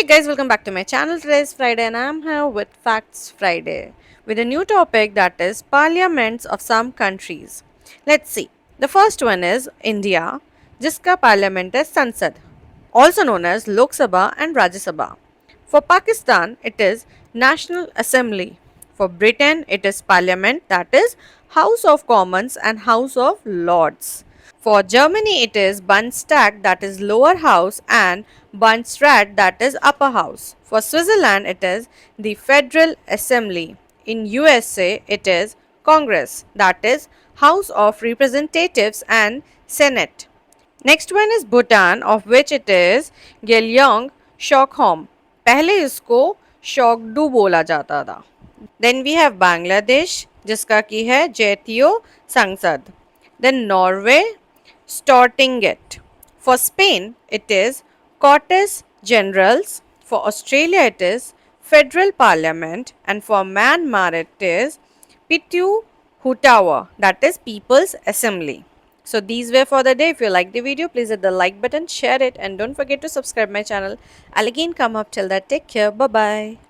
guys, welcome back to my channel. Today is Friday and I am here with Facts Friday with a new topic, that is parliaments of some countries. Let's see. The first one is India, जिसका parliament is Sansad, also known as Lok Sabha and Rajya Sabha. For Pakistan, it is National Assembly. For Britain, it is Parliament, that is House of Commons and House of Lords. For Germany, it is Bundestag, that is lower house, and Bundesrat, that is upper house. For Switzerland, it is the Federal Assembly. In USA, it is Congress, that is House of Representatives and Senate. Next one is Bhutan, of which it is Gyeongbuk Shokhom. पहले इसको शोकडू बोला जाता था. Then we have Bangladesh, जिसका की है जैतियो संसद. Then Norway, Stortinget. For Spain, it is Cortes Generals. For Australia, it is Federal Parliament. And for Myanmar, it is Pitu Hutawa, that is People's Assembly. So these were for the day. If you like the video, please hit the like button, share it, and don't forget to subscribe my channel. I'll again come up till that. Take care. Bye bye.